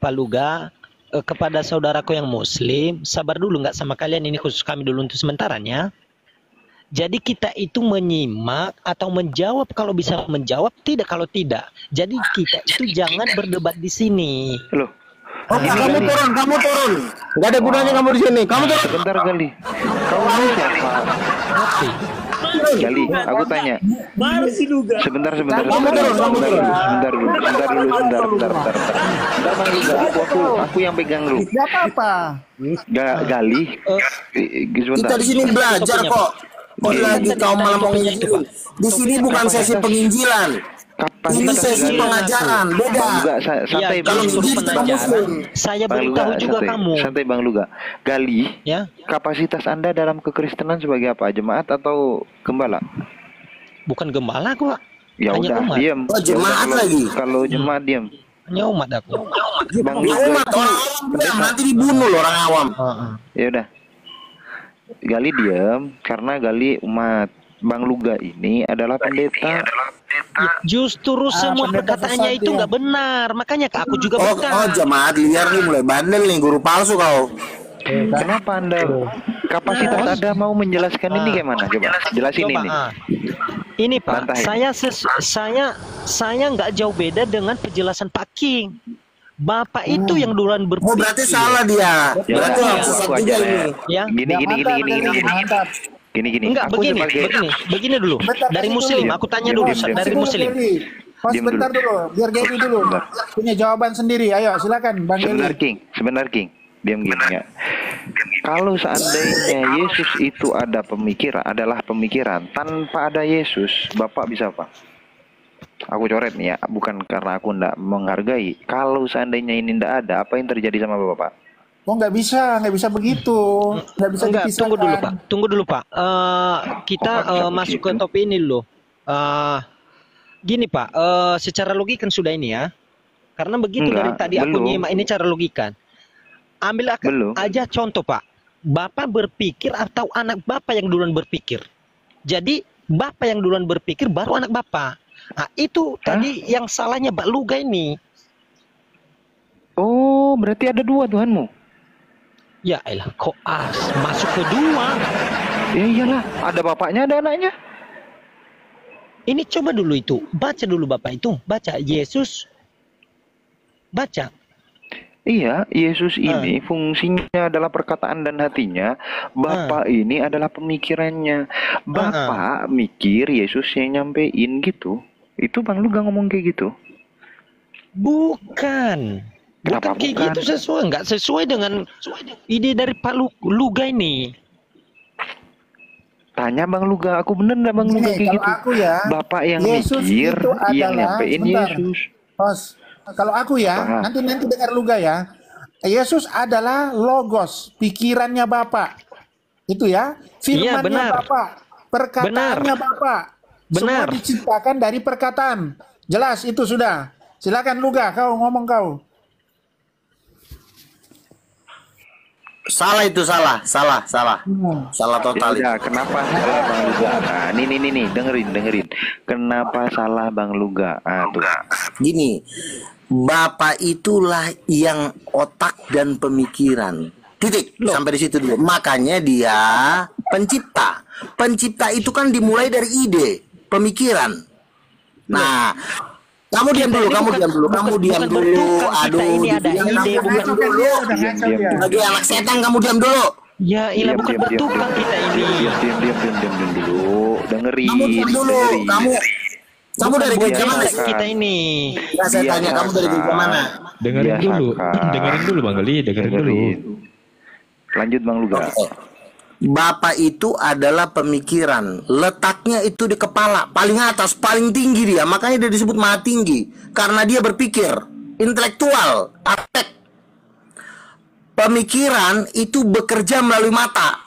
Pak Luga, kepada saudaraku yang muslim, sabar dulu nggak sama kalian, ini khusus kami dulu untuk sementaranya. Jadi kita itu menyimak atau menjawab kalau bisa menjawab, tidak kalau tidak. Jadi kita itu jangan berdebat di sini. Loh, Oke, kamu turun. Gak ada gunanya kamu di sini. Kamu turun. sebentar Gali. Kamu ini siapa? Ngerti? Gali, aku tanya. Sebentar, sebentar, Kamu turun, kamu turun. sebentar dulu. Bentar, Bang Luga, aku yang pegang dulu. Siapa apa? Gali, Kita sebentar. di sini belajar kok. Kok lagi kau malah mau nginjil? Di sini bukan sesi penginjilan. Ini sesi pengajaran, beda. Bang Luga, santai Iya, Bang kalau Luga. nginjil kita muslim. Saya Bang beritahu Luga, juga santai. kamu. Santai Bang Luga. Gali, Ya, kapasitas Anda dalam kekristenan sebagai apa? Jemaat atau gembala? bukan gembala kok. Ya Hanya udah, umat. diam. Oh, jemaat lagi. Kalau jemaat diam. Hanya umat aku. Bang Ya Luga umat itu orang awam, nanti dibunuh loh orang awam. ya udah. Gali diam karena Gali umat. Bang Luga ini adalah pendeta. Justru semua pendeta perkataannya sesat itu dia. nggak benar. Makanya aku juga Oh, bukan. jemaat liar nih mulai bandel nih, guru palsu kau. Kenapa Anda kapasitas Anda mau menjelaskan ini gimana? Coba jelasin Coba, ini. ini Pak, Bantai. saya nggak jauh beda dengan penjelasan Pak King. Bapak itu yang duluan Oh, berpikir. berarti salah dia. Ya, Berarti ya, orang sesat aku juga aja ini. Ya. Mantap. Gini. Enggak, Aku begini dulu. Bentar, Dari kasih muslim, dulu. aku tanya Diam, dulu diam, diam. dari Kasih dulu, muslim. Gary. Pas Diam bentar dulu, biar Gary dulu punya jawaban sendiri. Ayo, silakan Bang Sebentar Gary. King. Diam gini ya. Kalau seandainya Yesus itu adalah pemikiran, tanpa ada Yesus, Bapak bisa apa? Aku coret nih ya, bukan karena aku ndak menghargai. Kalau seandainya ini ndak ada, apa yang terjadi sama Bapak? Oh, nggak bisa begitu. Nggak bisa Enggak, dipisahkan. tunggu dulu Pak. Kita Oh, bisa masuk ke begitu. topik ini dulu. Gini Pak, secara logika sudah ini ya. Karena begitu dari Enggak, tadi aku belum. nyimak ini cara logika. Ambil Belum. aja contoh Pak. Bapak berpikir atau anak Bapak yang duluan berpikir. Jadi Bapak yang duluan berpikir baru anak Bapak. Nah, itu tadi yang salahnya Pak Luga ini. Oh, berarti ada dua Tuhanmu? Ya elah, kok masuk ke dua. Ya iyalah, ada bapaknya, ada anaknya. Ini coba dulu itu, baca dulu Bapak itu, baca Yesus, baca. Iya, Yesus ini fungsinya adalah perkataan dan hatinya. Bapak ini adalah pemikirannya. Bapak mikir, Yesus yang nyampein gitu. Itu Bang Luga ngomong kayak gitu. Bukan. Kenapa Bukan kayak bukan? gitu, nggak sesuai dengan ide dari Pak Luga ini. Tanya Bang Luga, aku bener nggak Bang Luga Nih, kayak kalau gitu? aku ya, Bapak yang Yesus mikir, itu yang adalah, nyampein sebentar. Yesus. Host, kalau aku ya, Apa? nanti dengar Luga ya. Yesus adalah logos, pikirannya Bapak. Itu ya, firmannya benar. Bapak, perkataannya Bapak. Benar. Semua diciptakan dari perkataan. Jelas itu sudah. Silakan Luga, kau ngomong kau. Salah itu, salah. Salah total. Ya, kenapa salah Bang Luga? Nah, nih, dengerin. Kenapa salah Bang Luga? Tuh. Gini, Bapak itulah yang otak dan pemikiran. Titik. Sampai di situ dulu. Makanya dia pencipta. Pencipta itu kan dimulai dari ide, pemikiran. Nah, kamu diam dulu. Aduh, ini ada diam ide, bukan dulu. Diam. Lagi anak setan, kamu diam dulu. Ya ilah, bukan bertukar kita ini. Diam dulu. Dengerin. Kamu diam dulu. Kamu dari gereja mana? biasa. Kita ini. Ya, saya tanya kamu dari gereja mana? Dengerin dulu, dengerin dulu Bang Gali, dengerin dulu. Lanjut Bang Luga. Bapak itu adalah pemikiran. Letaknya itu di kepala, paling atas, paling tinggi dia. Makanya dia disebut maha tinggi. Karena dia berpikir, intelektual, artek. Pemikiran itu bekerja melalui mata.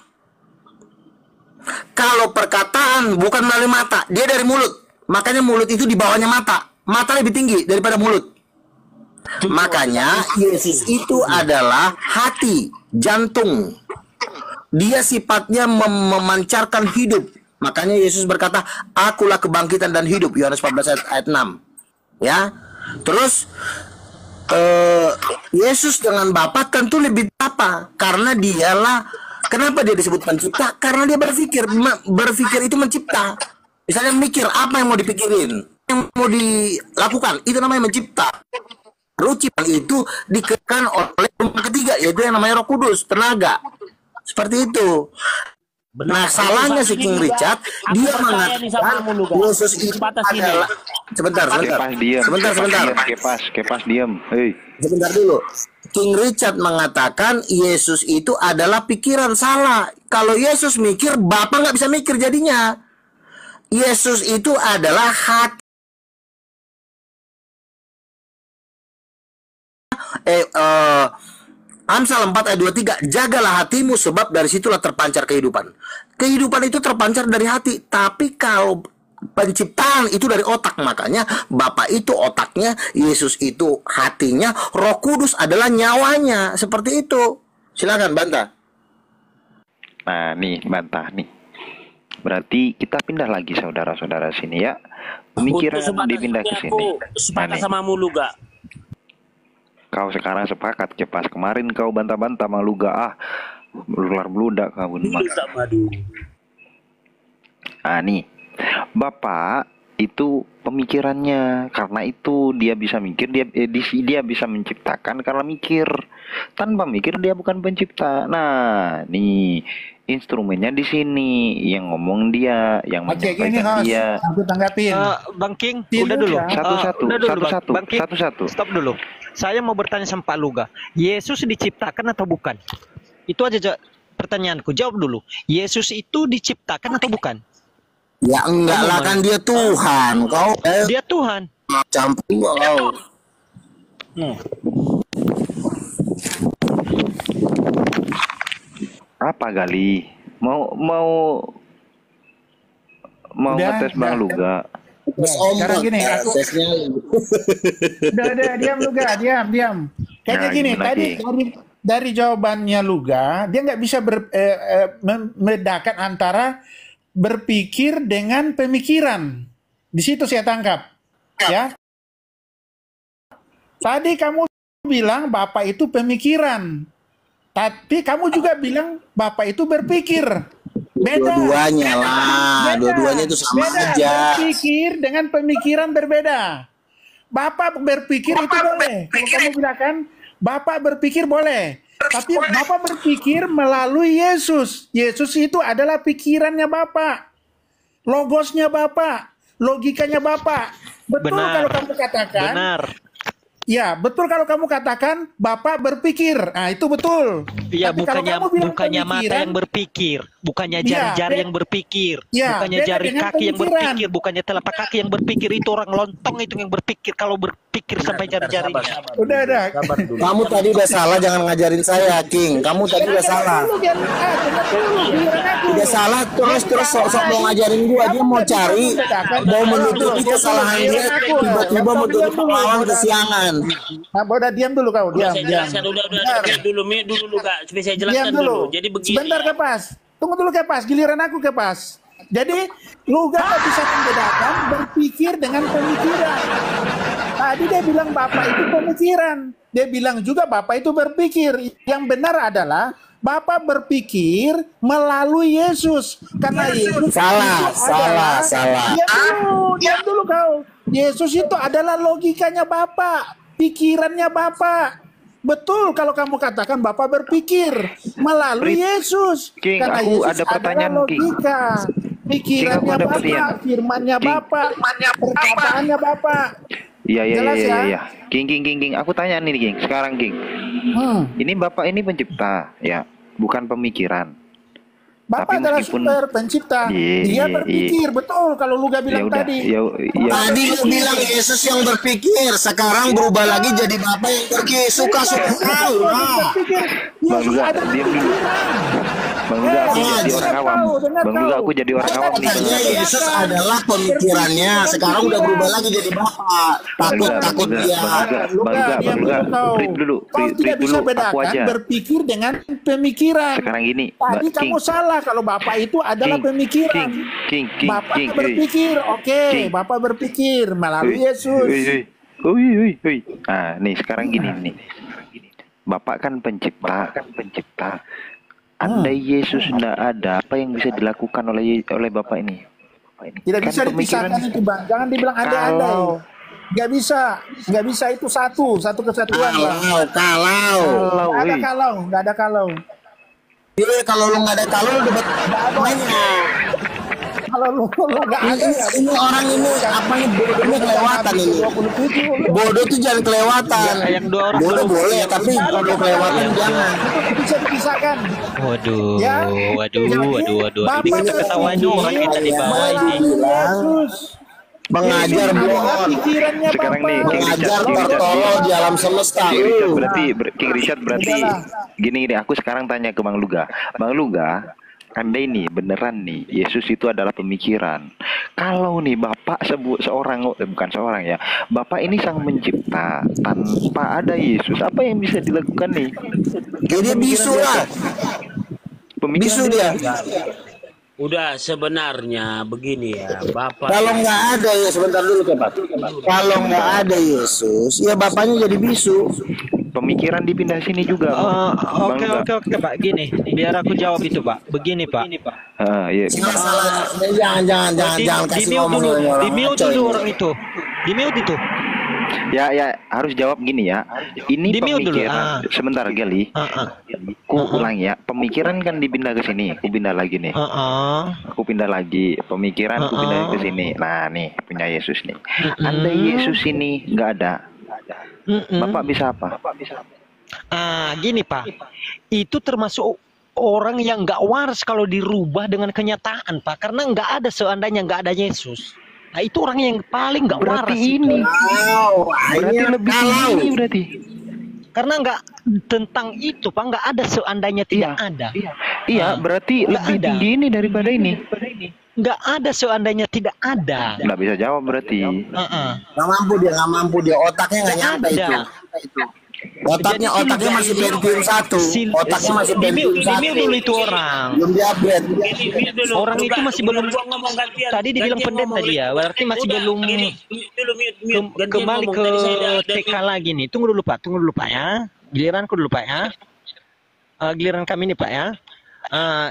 Kalau perkataan bukan melalui mata, dia dari mulut. Makanya mulut itu di bawahnya mata. Mata lebih tinggi daripada mulut. Makanya Yesus itu adalah hati, jantung. Dia sifatnya memancarkan hidup. Makanya Yesus berkata, akulah kebangkitan dan hidup. Yohanes 14 ayat 6. Ya. Terus Yesus dengan Bapa tentu lebih apa? Karena dialah, kenapa dia disebut pencipta? Karena dia berpikir, berpikir itu mencipta. Misalnya mikir apa yang mau dipikirin, yang mau dilakukan, itu namanya mencipta. Lalu ciptaan itu dikekan oleh yang ketiga, yaitu yang namanya Roh Kudus, tenaga. Seperti itu. Nah, salahnya si King Richard, dia mengatakan Yesus itu adalah sebentar. Kepas diam. Hei. Sebentar dulu. King Richard mengatakan Yesus itu adalah pikiran, salah. Kalau Yesus mikir, Bapa nggak bisa mikir jadinya. Yesus itu adalah hati. Amsal 4 ayat 23, jagalah hatimu sebab dari situlah terpancar kehidupan. Kehidupan itu terpancar dari hati, tapi kalau penciptaan itu dari otak, makanya Bapa itu otaknya, Yesus itu hatinya, Roh Kudus adalah nyawanya, seperti itu. Silakan bantah. Nah, nih bantah nih. Berarti kita pindah lagi saudara-saudara sini ya. Pemikiran dipindah ke sini. Sepakat sama mulu gak? Kau sekarang sepakat ke pas kemarin kau bantah-bantah malu gak belular beludak kau nih Bapak itu pemikirannya, karena itu dia bisa mikir, dia bisa menciptakan karena mikir. Tanpa mikir dia bukan pencipta. Nah, nih instrumennya di sini, yang ngomong dia, yang menyampaikan dia. Aku tanggapin. Bang King, udah dulu. Satu-satu. Stop dulu. Saya mau bertanya sama Pak Luga. Yesus diciptakan atau bukan? Itu aja pertanyaanku. Jawab dulu. Yesus itu diciptakan atau bukan? Ya enggak lah, kan dia Tuhan. Kau dia Tuhan. Campur kau. Apa Gali? Mau ngetes Bang Luga? Sekarang gini, udah diam Luga, diam. Kayaknya gini, tadi dari jawabannya Luga, dia nggak bisa membedakan antara berpikir dengan pemikiran. Di situ saya tangkap, ya. Tadi kamu bilang Bapak itu pemikiran, tapi kamu juga bilang Bapak itu berpikir. Beda. Dua-duanya lah, dua-duanya itu sama aja. Berpikir dengan pemikiran berbeda. Bapak berpikir itu boleh. Kalau kamu bilang kan, Bapak berpikir boleh. Tapi Bapak berpikir melalui Yesus. Yesus itu adalah pikirannya Bapak. Logosnya Bapak. Logikanya Bapak. Betul kalau kamu katakan. Benar. Ya, betul kalau kamu katakan Bapak berpikir. Nah, itu betul. Iya, bukannya mata yang berpikir, bukannya jari-jari yang berpikir, bukannya jari kaki yang berpikir, bukannya telapak kaki yang berpikir. Itu orang lontong itu yang berpikir. Kalau berpikir sampai jari-jarinya. Udah. Kamu tadi udah salah, jangan ngajarin saya, King. Kamu tadi udah salah. Udah salah terus sok-sok mau ngajarin gua. Dia mau cari, mau menutupi kesalahan dia, tiba-tiba mau jadi pahlawan kesiangan. Nah, udah diam dulu kau, diam. Udah dulu Kak, supaya saya jelaskan dulu. Jadi begini. Sebentar Kepas. Tunggu dulu Kepas, giliran aku Kepas. Jadi lu gak bisa membedakan berpikir dengan pemikiran. Tadi dia bilang Bapak itu pemikiran. Dia bilang juga Bapak itu berpikir. Yang benar adalah Bapak berpikir melalui Yesus. Karena Yesus Salah. Diam dulu kau. Yesus itu adalah logikanya Bapak. Pikirannya Bapak. Betul kalau kamu katakan Bapak berpikir melalui Yesus. King, karena aku Yesus ada pertanyaan, logika. Pikirannya King, Bapak, firmannya Bapak, perkataannya Bapak. Iya. King. Aku tanya nih, King. Sekarang, King. Ini Bapak ini pencipta, ya, bukan pemikiran. Bapak adalah sumber pencipta. Dia berpikir, betul kalau Luga bilang tadi. Tadi lu bilang Yesus yang berpikir, sekarang berubah lagi jadi Bapak yang pergi. Suka-suka kau. Bang Luga, diam dulu. Bang Luga, aku jadi orang awam. Aku jadi orang awam nih. Tadinya Yesus adalah pemikirannya, sekarang udah berubah lagi jadi Bapak. Takut dia. Bang Luga, break dulu. Kau tidak bisa bedakan berpikir dengan pemikiran. Sekarang gini, tadi kamu salah kalau Bapak itu adalah pemikiran. Bapak berpikir, oke, Bapak berpikir melalui Yesus. Nah, nih sekarang gini nih. Bapak kan pencipta. Andai Yesus tidak ada, apa yang bisa dilakukan oleh Bapak ini? Tidak Kan bisa dipisahkan itu, Bang. Jangan dibilang andai-andai. Nggak bisa itu satu kesatuan, Bang. Kalau Nggak ada kalau. Jadi kalau lu nggak ada kalau lu dapat mainnya. Kalau lu nggak ada ya. Ini orang ini apa nih bodohnya kelewatan ini. Bodoh tuh jangan kelewatan. Yang dua orang Bodoh boleh, tapi kalau kelewatan jangan. Itu bisa dipisahkan. Waduh, Ya. waduh. Ini Bapak kita ketawain orang kita di bawah ini. melalui Yesus. Mengajar Yesus adalah blon. pikirannya Sekarang Bapak. nih, King Mengajar Richard. tertolol di alam semesta. King Richard berarti gini aku sekarang tanya ke Bang Luga. Bang Luga, andai nih beneran nih Yesus itu adalah pemikiran. Kalau nih Bapak bukan seorang ya. Bapak ini sang mencipta. Tanpa ada Yesus, apa yang bisa dilakukan nih? Jadi dia bisu lah. Bisu dia. Udah sebenarnya begini ya, Bapak. Kalau nggak ada ya sebentar dulu Pak. Kalau nggak ada Yesus, ya bapaknya jadi bisu. Pemikiran dipindah sini juga. Bang Luga. Oke, Pak. Gini, biar aku jawab itu, Pak. Begini, Pak. Iya. Salah. Jangan kasih ngomong Di mute dulu orang itu. Di mute itu. Ya harus jawab gini ya. Ini Di mute dulu, pemikiran. Sebentar Gali. Ku ulang ya. Pemikiran kan dipindah ke sini. Aku pindah lagi nih. Aku pindah lagi. Pemikiran aku pindah ke sini. Nah nih punya Yesus nih. Andai Yesus ini nggak ada, Bapak bisa apa? Gini, Pak. Itu termasuk orang yang nggak waras kalau dirubah dengan kenyataan, Pak. Karena nggak ada seandainya nggak ada Yesus. Nah, itu orang yang paling nggak waras. Berarti ini. Berarti lebih tinggi berarti. Karena nggak tentang itu, Pak. Nggak ada seandainya tidak ada. Iya, berarti Nggak lebih ada. tinggi ini daripada ini. Nggak ada seandainya tidak ada. Nggak bisa jawab berarti. Nggak mampu dia, otaknya nggak nyampe Nggak ada. itu. Otaknya masih Pentium 1. Otaknya masih Pentium 1. Di-mute dulu itu orang. Belum di-upgrade. Orang itu masih belum. ngomong gantian. Tadi dibilang Gantian pendeta ngomong, dia, berarti masih Udah, belum gini, dulu mute. Gantian kembali ngomong. ke Tadi saya udah TK lagi nih. Tunggu dulu Pak ya. Giliranku dulu Pak ya. Giliran kami nih Pak ya.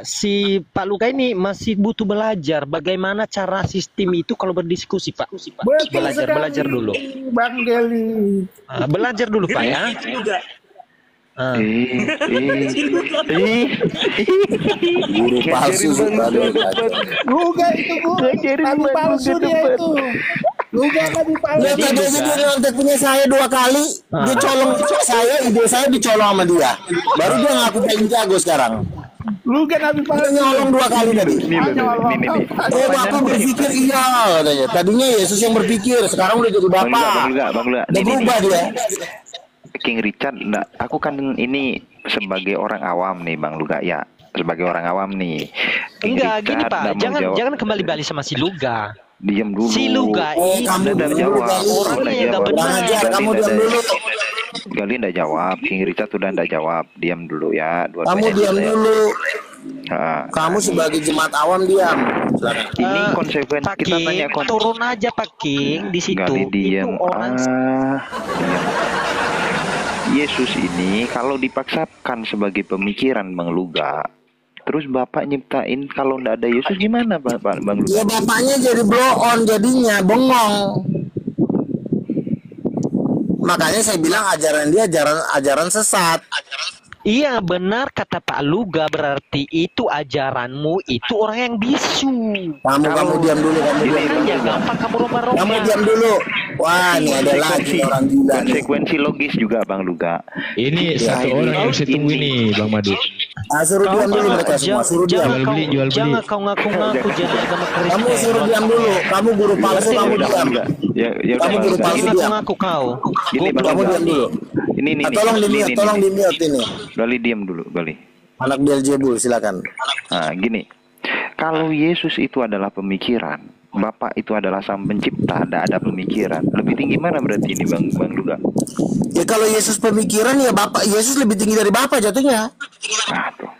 Si Pak Luka ini masih butuh belajar bagaimana cara sistem itu kalau berdiskusi Pak. Betul Belajar sekali, dulu. Bang Geli. Belajar dulu Pak ya. juga. Guru palsu Luga itu nabi palsu dia itu. Luga nabi palsu. Ya tadi aja dia ngontek punya saya 2 kali. Dia colong saya, ide saya dicolong sama dia. Baru dia ngaku paling jago sekarang. Luga nabi Dia palsu. nyolong 2 kali tadi. Ini. Bapak berpikir iya katanya. Tadinya Yesus yang berpikir, sekarang udah jadi Bang bapak. Luga. Udah Nih. berubah dia. King Richard, aku kan ini sebagai orang awam nih Bang Luga ya. Sebagai orang awam nih. King Enggak Richard gini Pak, nggak mau jawab. jangan kembali balik sama si Luga. Diam dulu. Si Luga ini kamu udah dulu, jawab. Gali. Orangnya yang nggak benar. Kurang ajar, kamu diam dulu. Gali nggak jawab. King Richard udah nggak jawab. Diam dulu ya. Kamu diam dulu. Kamu Nah, sebagai jemaat awam diam. Silakan. ini konsekuensi Pak kita King, tanya turun aja Pak King di situ. Gali diam. Itu orang Diam. Yesus ini kalau dipaksakan sebagai pemikiran Bang Luga, terus Bapak nyiptain kalau nggak ada Yesus gimana Bang Luga? Ya bapaknya jadi blow on jadinya bengong. Makanya saya bilang ajaran dia ajaran sesat. Iya benar kata Pak Luga, berarti itu ajaranmu itu orang yang bisu. Kamu diam dulu, Ya gampang kamu rombak-rombak. Kamu diam dulu. Wah, ini ada lagi orang gila nih. Konsekuensi logis juga Bang Luga. Ini satu ini. orang yang saya tunggu ini Bang Madu. Suruh diam dulu mereka semua, suruh diam. Jual beli. Jangan kau ngaku-ngaku jadi agama Kristen. Kamu suruh diam dulu. Kamu guru palsu, kamu diam. Ya Kamu udah. guru palsu diam. Ngaku-ngaku kau. Ini Bang Kamu Luga. diam dulu. Ini Tolong di mute ini. Gali diam dulu, Gali. Anak Beelzebul, silakan. Nah, gini. Kalau Yesus itu adalah pemikiran, Bapak itu adalah sang pencipta, ada pemikiran. Lebih tinggi mana berarti ini Bang Luga? Ya kalau Yesus pemikiran ya Bapak Yesus lebih tinggi dari Bapak jatuhnya. Tuh.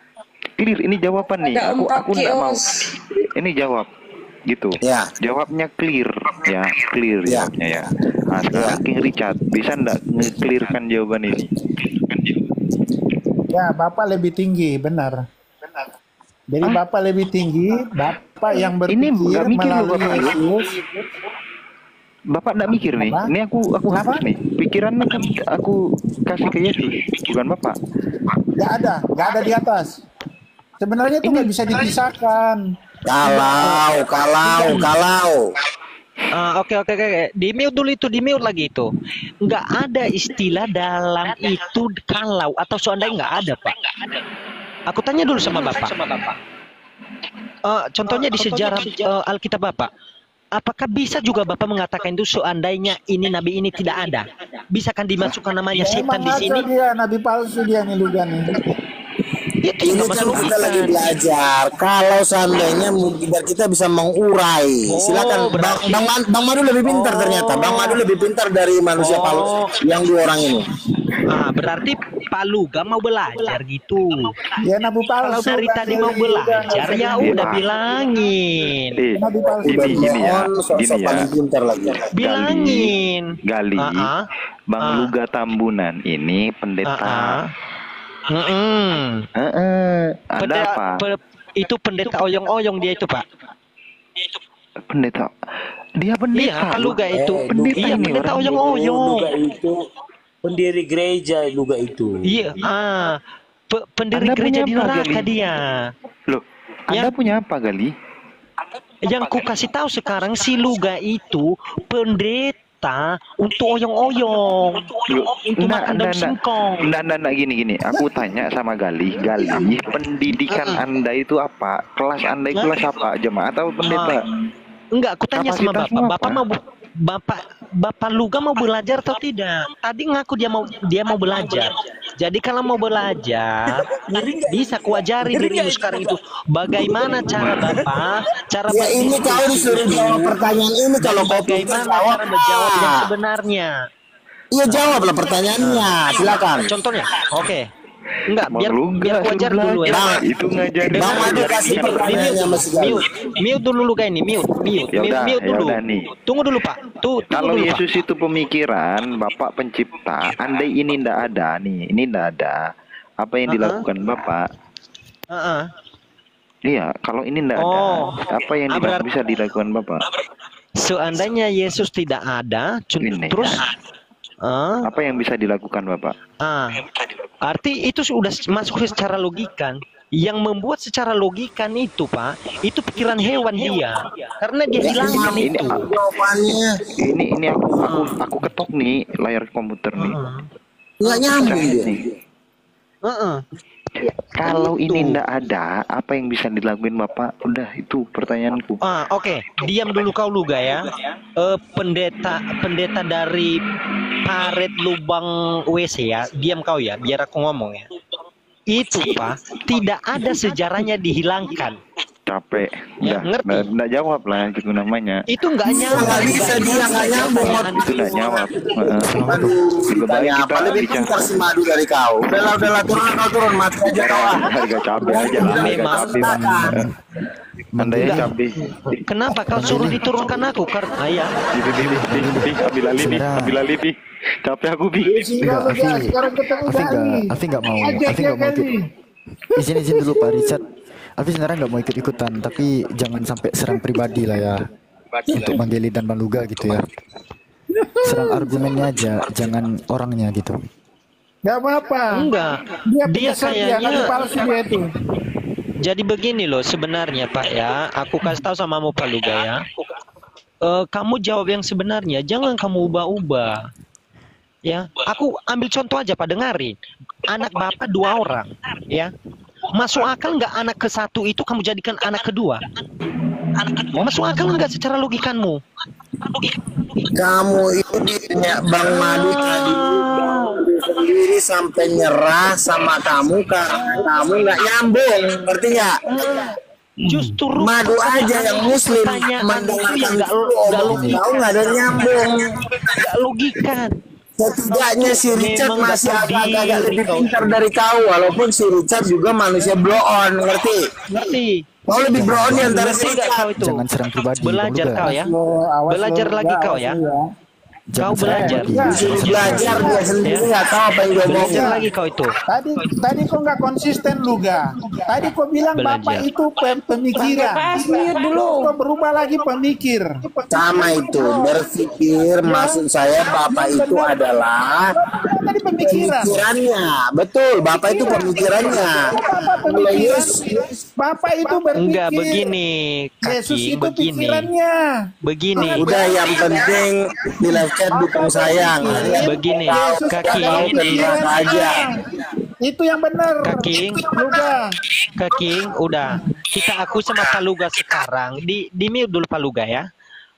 Clear, ini jawaban nih. Aku enggak mau. Ini jawab gitu. Ya. Jawabnya clear ya, clear Ya. jawabnya ya. Nah, sekarang King Richard bisa enggak nge-clearkan jawaban ini? Ya, Bapak lebih tinggi, benar. Jadi Bapak lebih tinggi, Bapak yang Ini berpikir nggak mikir loh, melalui Bapak. Yesus. Bapak nggak mikir nih. Apa? Ini aku Kenapa? hapus nih. Pikirannya kan aku kasih ke Yesus, bukan Bapak. Nggak ada di atas. Sebenarnya itu nggak bisa dipisahkan. Kalau. Oke. Di mute dulu itu, di mute lagi itu. Nggak ada istilah dalam itu kalau atau seandainya nggak ada, Pak. Aku tanya dulu sama Bapak. Contohnya di sejarah Alkitab Bapak. Apakah bisa juga Bapak mengatakan itu seandainya ini nabi ini tidak ada? Bisa kan dimasukkan namanya Ya, setan emang di sini? ngaco dia, nabi palsu dia nih Luga nih. Itu Ini nggak kan masuk kita lagi logika. belajar. Kalau seandainya biar kita bisa mengurai, silakan. berarti- Bang Madu lebih pintar ternyata. Bang Madu lebih pintar dari manusia palsu yang 2 orang ini. Berarti Pak Luga mau belajar gitu. Ya nabi Kalau palsu. dari kan, tadi dia mau Luga, nggak belajar usah ya dibilang. udah bilangin. Nabi palsu. Udah Gini ya, bohong, sok gini ya. paling pintar lagi. Bilangin. Gali, Ah. Bang Ah. Luga Tambunan ini pendeta. Ada apa? Itu pendeta oyong-oyong dia itu, Pak. Pendeta. Dia pendeta. Iya, Pak Luga itu. pendeta Iya, ini pendeta orang. oyong-oyong. Luga itu pendiri gereja Luga itu. Iya, pendiri Anda gereja punya di apa, neraka Gali? dia. Loh, Anda punya apa, Gali? Yang ku kasih tahu sekarang si Luga itu pendeta untuk oyong-oyong, untuk makan daun singkong. Enggak, gini. Aku tanya sama Gali, pendidikan Anda itu apa? Kelas Anda itu kelas apa? Jemaah atau pendeta? Enggak, aku tanya sama Kapasitasmu Bapak. apa? Bapak Luga mau belajar atau tidak? Tadi ngaku dia mau belajar. Jadi kalau mau belajar, bisa kuajari dirimu sekarang itu. Bagaimana cara Bapak? Cara Ya ini kau disuruh jawab pertanyaan ini kalau kau pintar bagaimana jawab. cara menjawab yang sebenarnya? Iya jawablah pertanyaannya, silakan. Contohnya, oke. Enggak, Bang biar Luga kuajar suruh dulu ya. belajar. Itu ngajarin. Bang Madu kasih pertanyaannya masih jauh. Mute dulu Luga ini, mute dulu. Yaudah nih. Tunggu dulu Pak. Tunggu Kalau dulu, Yesus Pak. itu pemikiran, Bapak pencipta, andai ini ndak ada nih, ini ndak ada, apa yang dilakukan Bapak? Heeh. Iya, kalau ini ndak Oh. ada, apa yang Berarti- bisa dilakukan Bapak? Seandainya Yesus tidak ada, Ini. terus Apa yang bisa dilakukan Bapak? arti itu sudah masuk secara logika. Yang membuat secara logika itu, Pak, itu pikiran hewan dia. Karena dia hilangkan ini, itu. Jawabannya ini aku ketok nih layar komputer nih. nggak nyambung dia. Nih. Heeh. Kalau ini ndak ada, apa yang bisa dilakuin Bapak? Udah itu pertanyaanku. Oke. Diam dulu kau Luga ya. Pendeta dari paret lubang WC ya. Diam kau ya, biar aku ngomong ya. Itu Pak, tidak ada sejarahnya dihilangkan. Capek. Ya, Udah, ngerti. ndak jawab lah itu namanya. Itu nggak nyambung. Nggak bisa dia nggak nyambung. Itu ndak jawab. Aduh, Lebih baik tanya apa kita lebih bicara. pintar si Madu dari kau. Udahlah turun mati aja kau ah. Harga cabai aja lah, harga Memang. cabai. Anda ya Enggak. cabai. Kenapa kau suruh diturunkan aku? Karena ya. Ambil alih nih. Capek aku bi. Sekarang ketemu Gali. Alfi nggak mau Ajak Alfi ya nggak mau ikut. Gali. Izin dulu Pak Richard. Alfi sebenarnya nggak mau ikut-ikutan, tapi jangan sampai serang pribadi lah ya. Untuk Bang Geli dan Bang Luga gitu ya. Serang argumennya aja, jangan orangnya gitu. Gak apa-apa. Enggak. Dia nabi kayaknya. palsu dia itu. Jadi begini loh sebenarnya Pak ya. Aku kasih tahu sama Pak Luga ya. Kamu jawab yang sebenarnya. Jangan kamu ubah-ubah. Ya, aku ambil contoh aja Pak, dengarin. Anak Bapak 2 orang, ya. Masuk akal nggak anak ke-1 itu kamu jadikan anak kedua? Masuk akal nggak secara logikanmu? Kamu itu ditanya Bang Madu tadi sendiri sampai nyerah sama kamu karena kamu nggak nyambung, ngerti nggak? Justru Madu aja yang muslim pertanyaan itu yang mendengarkan kau nggak ada nyambung. nggak logika. Setidaknya si Richard Memang masih nggak agak lebih kau. pintar dari kau, walaupun si Richard juga manusia blow on, ngerti? Ngerti? Kau lebih blow on di antara si Ngerti nggak kau Richard. itu? Jangan serang pribadi, Bang Belajar Luga. kau ya. Awas lo, Belajar Luga, lagi kau awas ya. lo Kau belajar. Disuruh belajar dia sendiri nggak tahu apa yang dia Belajar omongin. lagi kau itu. Tadi kok nggak konsisten lu ga? Tadi kok bilang Belajar. bapak itu pemikiran. Kok berubah lagi pemikir. Sama itu berpikir, maksud saya bapak itu adalah Tadi pemikiran. pemikirannya. Betul, bapak itu pemikirannya. Bapak pemikiran. Bapak itu berpikir. Enggak begini, Yesus Kaki, itu begini. pikirannya. Begini. Udah yang penting di live chat dukung sayang. Begini, Yesus Kaki. adalah pikirannya. aja. Itu yang benar. Kaki. Luga. Kaki, udah. Kita aku sama Paluga sekarang. Di mute dulu Paluga ya.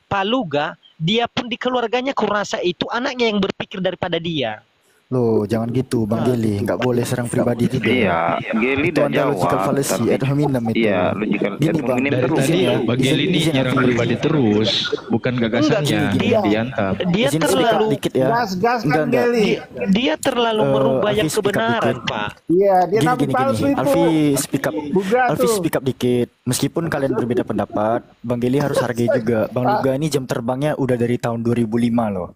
Paluga, dia pun di keluarganya kurasa itu anaknya yang berpikir daripada dia. Loh, jangan gitu Bang Geli, nggak boleh serang pribadi juga. Iya, Geli Itu udah anda logical jawab. fallacy, Tapi ad hominem itu. iya, logical Gini ad Bang, hominem dari terus. tadi Tadi Bang Geli ini nyerang Alfi. pribadi terus, bukan gagasannya Enggak, yang diantar. Dia Izin speak up terlalu dikit ya. Gas Enggak, kan Geli. dia terlalu merubah Alfi yang speak up kebenaran, dikit. Pak. Iya, dia Gini, nabi gini, palsu gini. itu. Alfi speak up. Buga Alfi tuh. speak up dikit. Meskipun kalian berbeda pendapat, Bang Geli harus hargai juga. Bang Luga ini jam terbangnya udah dari tahun 2005 loh.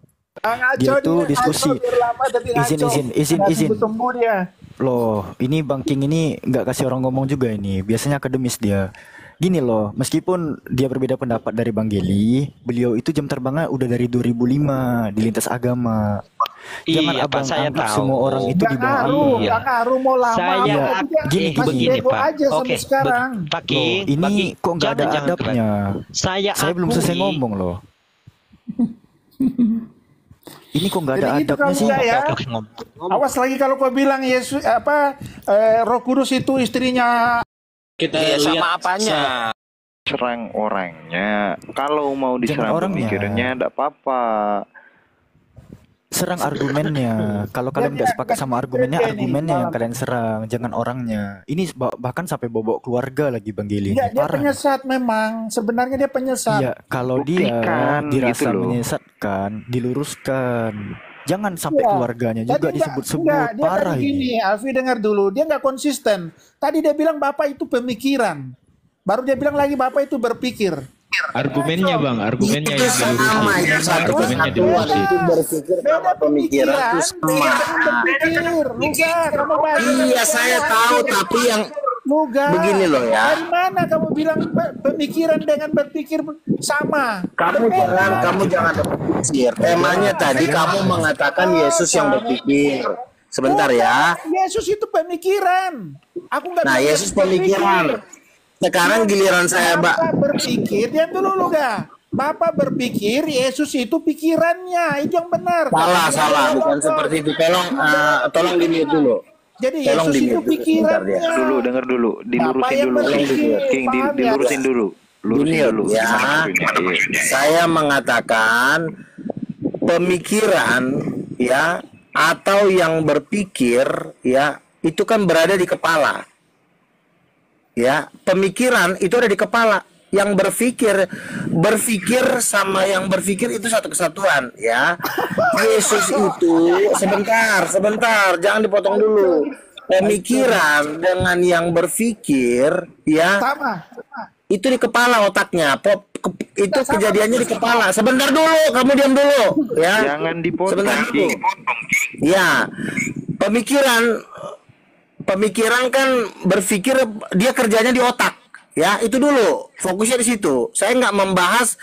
Dia tuh diskusi. Izin. Loh, ini Bang King ini nggak kasih orang ngomong juga ini. Biasanya akademis dia. Gini loh, meskipun dia berbeda pendapat dari Bang Geli, beliau itu jam terbangnya udah dari 2005 di lintas agama. Jangan Iya, Pak, abang saya anggap tahu. semua orang itu di bawah ngaruh, Iya. nggak ngaruh mau lama. Saya apa, dia gini, masih begini, bego Pak. aja sampai sekarang. Pak Loh, King, ini Pak King, kok nggak ada jangan adabnya. Saya belum selesai akui. ngomong loh. Ini kok nggak ada Jadi itu adabnya kamu sih? nggak ya? Oke, ngomong. Awas lagi kalau kau bilang Yesus Roh Kudus itu istrinya. Kita Iya, lihat sama apanya? Serang orangnya. Kalau mau Jangan diserang orangnya. pemikirannya enggak apa-apa. Serang argumennya. Kalau kalian nggak sepakat sama argumennya yang kalian serang, jangan orangnya. Ini bahkan sampai bobok keluarga lagi Bang Geli. Enggak, dia Parah. penyesat memang. Sebenarnya dia penyesat. Iya, kalau dia Buktikan, dirasa gitu loh. menyesatkan, diluruskan. Jangan sampai Iya. keluarganya Tadi juga enggak, disebut-sebut. dia Parah tadi ini. gini, Alfi dengar dulu, dia nggak konsisten. Tadi dia bilang Bapak itu pemikiran. Baru dia bilang lagi Bapak itu berpikir. Argumennya Bang, argumennya Itu yang sama, dilurusin. yang satu Argumennya kesatuan dilurusin. itu berpikir sama pemikiran itu sama. Berpikir. Luga, kamu baca. Iya saya tahu, tapi yang Luga. begini loh ya. Dari mana kamu bilang pemikiran dengan berpikir sama? kamu jangan berpikir. Temanya tadi kamu mengatakan Yesus yang berpikir. Sebentar ya. Yesus itu pemikiran. Aku nggak Nah, bilang Yesus berpikir. pemikiran. Sekarang giliran saya, Mbak. Bapak berpikir, diam dulu Luga. Bapak berpikir Yesus itu pikirannya, itu yang benar. Salah, bukan seperti itu. Tolong di-mute dulu. Jadi Tolong Yesus itu di-mute dulu, pikirannya. sebentar Dulu denger dulu, dilurusin Bapak yang dulu. berpikir, King, paham ya? dilurusin dulu. Lurusin Di-mute, dulu. ya. Iya. Saya mengatakan pemikiran ya atau yang berpikir ya itu kan berada di kepala. Ya, pemikiran itu ada di kepala. Yang berpikir sama yang berpikir itu satu kesatuan ya. Yesus itu sebentar, jangan dipotong dulu. Pemikiran dengan yang berpikir ya Sama. itu di kepala otaknya. Itu kejadiannya di kepala. Sebentar dulu, kamu diam dulu ya. Jangan dipotong. Sebentar dulu. King. Ya, pemikiran kan berpikir dia kerjanya di otak. Ya, itu dulu. Fokusnya di situ. Saya nggak membahas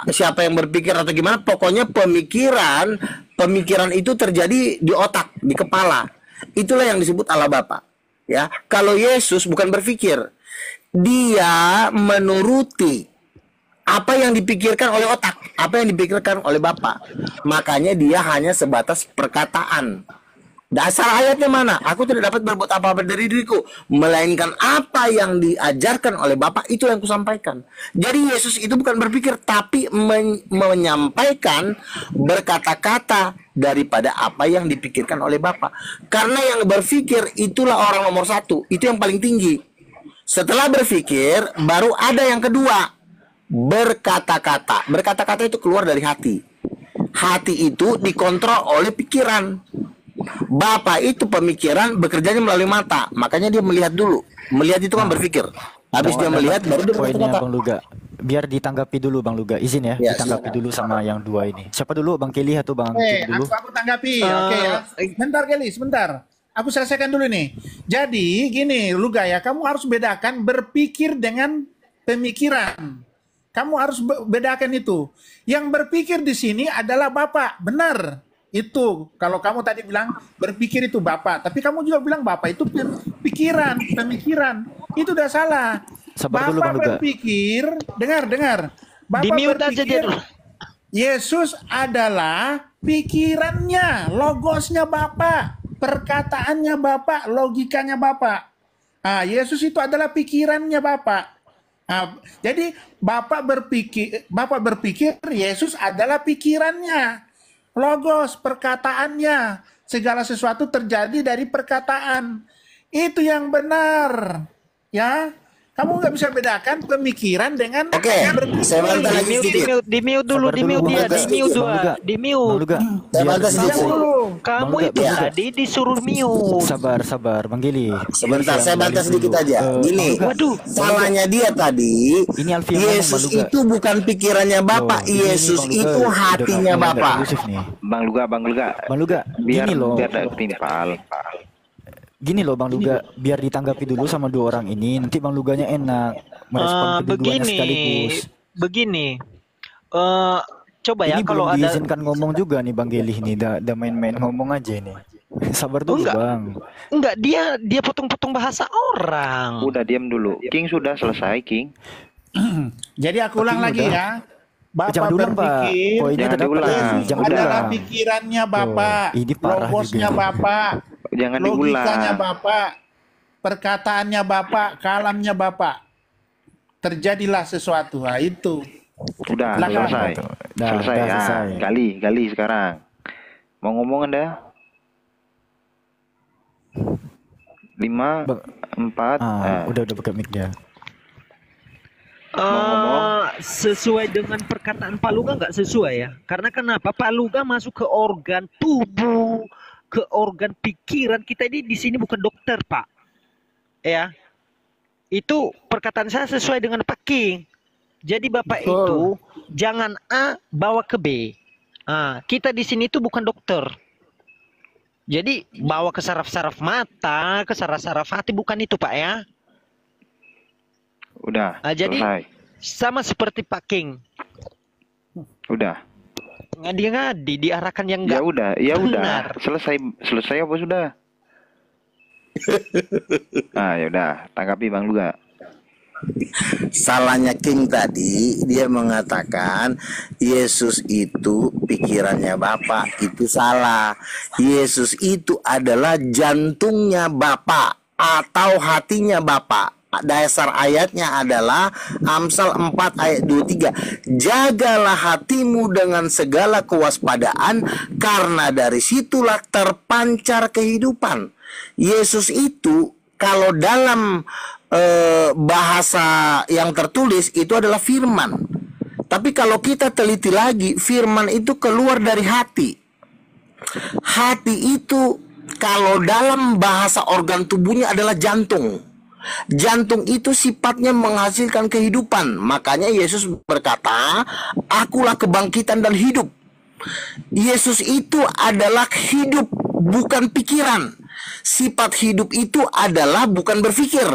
siapa yang berpikir atau gimana. Pokoknya pemikiran itu terjadi di otak, di kepala. Itulah yang disebut Allah Bapa. Ya, kalau Yesus bukan berpikir, dia menuruti apa yang dipikirkan oleh otak, apa yang dipikirkan oleh Bapa. Makanya dia hanya sebatas perkataan. Dasar ayatnya mana? Aku tidak dapat berbuat apa-apa dari diriku, melainkan apa yang diajarkan oleh Bapa, itu yang kusampaikan. Jadi Yesus itu bukan berpikir, tapi menyampaikan berkata-kata daripada apa yang dipikirkan oleh Bapa. Karena yang berpikir itulah orang nomor satu, itu yang paling tinggi. Setelah berpikir, baru ada yang kedua, berkata-kata. Berkata-kata itu keluar dari hati. Hati itu dikontrol oleh pikiran. Bapak itu pemikiran bekerjanya melalui mata. Makanya dia melihat dulu. Melihat itu kan berpikir. Habis dia melihat baru dia poinnya berkata-kata. Bang Luga. biar ditanggapi dulu Bang Luga. Izin ya, Ya, ditanggapi silakan. dulu sama yang dua ini. Siapa dulu, Bang Kelly atau Bang Kip dulu? Aku tanggapi. Oke ya. Sebentar Kelly, sebentar. Aku selesaikan dulu nih. Jadi gini, Luga ya, kamu harus bedakan berpikir dengan pemikiran. Kamu harus bedakan itu. Yang berpikir di sini adalah Bapak, benar. Itu kalau kamu tadi bilang berpikir itu Bapak, tapi kamu juga bilang Bapak itu pikiran, pemikiran. Itu udah salah. Sabar dulu, Bang Luga. Bapak berpikir, dengar. Bapak Di-mute aja dia berpikir dulu. Yesus adalah pikirannya, logosnya Bapak, perkataannya Bapak, logikanya Bapak. Yesus itu adalah pikirannya Bapak. Jadi Bapak berpikir Yesus adalah pikirannya. Logos, perkataannya, segala sesuatu terjadi dari perkataan. Itu yang benar. Ya, kamu nggak bisa bedakan pemikiran dengan Oke, saya bantah lagi sedikit. Di-mute dulu, Sabar di-mute dulu, dia, Bang Luga. di-mute Bang Luga. dua, di-mute. Bang Luga. Saya bantah Biar- sedikit. Kamu Bang Luga, itu ya. tadi disuruh mute. Sabar, Bang Kelly. Sebentar, Ini saya bantah kembali sedikit dulu. aja. Gini, Bang Luga. Waduh. salahnya dia tadi, Ini Alfi yang ngomong, Yesus Bang Luga. itu bukan pikirannya Bapak, Loh, ini Yesus Bang Luga itu udah hatinya nggak Bapak. kondusif nih. Bang Luga, Bang Luga, biar gini loh. biar tak timpal. Gini loh Bang Luga, biar ditanggapi dulu sama dua orang ini, nanti Bang Luganya enak merespon kedudukannya sekaligus. Begini. Coba ya Ini kalau belum ada diizinkan ngomong juga nih Bang Gelih nih, dah main-main ngomong aja ini. Sabar dulu Enggak. Bang. enggak dia potong-potong bahasa orang. Udah diam dulu. King sudah selesai, King. Jadi aku ulang Tapi lagi udah. ya. Bapak Jangan diulang Pak, berpikir poinnya Jangan terdapat diulang. lagi. Jangan adalah diulang. pikirannya Bapak, ini parah logosnya juga. Bapak, Jangan logikanya diulang. Bapak, perkataannya Bapak, kalamnya Bapak. Terjadilah sesuatu. Itu. Udah Silakan. selesai. Dah, Selesai. dah, Ah, selesai. gali sekarang. Mau ngomong Anda? 5, Bang- 4. Udah buka mic dia. Sesuai dengan perkataan Pak Luga nggak sesuai ya? Karena kenapa? Pak Luga masuk ke organ tubuh, ke organ pikiran. Kita ini di sini bukan dokter, Pak. Ya, itu perkataan saya sesuai dengan Pak King. Jadi Bapak Betul. itu jangan A bawa ke B. Kita di sini itu bukan dokter. Jadi bawa ke saraf-saraf mata, ke saraf-saraf hati, bukan itu Pak ya. Udah Jadi selesai. sama seperti Pak King. Udah. Ngadi-ngadi diarahkan yang Ya enggak udah, ya udah. benar. Selesai apa sudah? Ya udah, tanggapi Bang Luga. Salahnya King tadi, dia mengatakan Yesus itu pikirannya Bapak. Itu salah. Yesus itu adalah jantungnya Bapak atau hatinya Bapak. Dasar ayatnya adalah Amsal 4 ayat 23. Jagalah hatimu dengan segala kewaspadaan, karena dari situlah terpancar kehidupan. Yesus itu kalau dalam bahasa yang tertulis itu adalah firman. Tapi kalau kita teliti lagi, firman itu keluar dari hati. Hati itu kalau dalam bahasa organ tubuhnya adalah jantung. Jantung itu sifatnya menghasilkan kehidupan. Makanya Yesus berkata, akulah kebangkitan dan hidup. Yesus itu adalah hidup, bukan pikiran. Sifat hidup itu adalah bukan berpikir,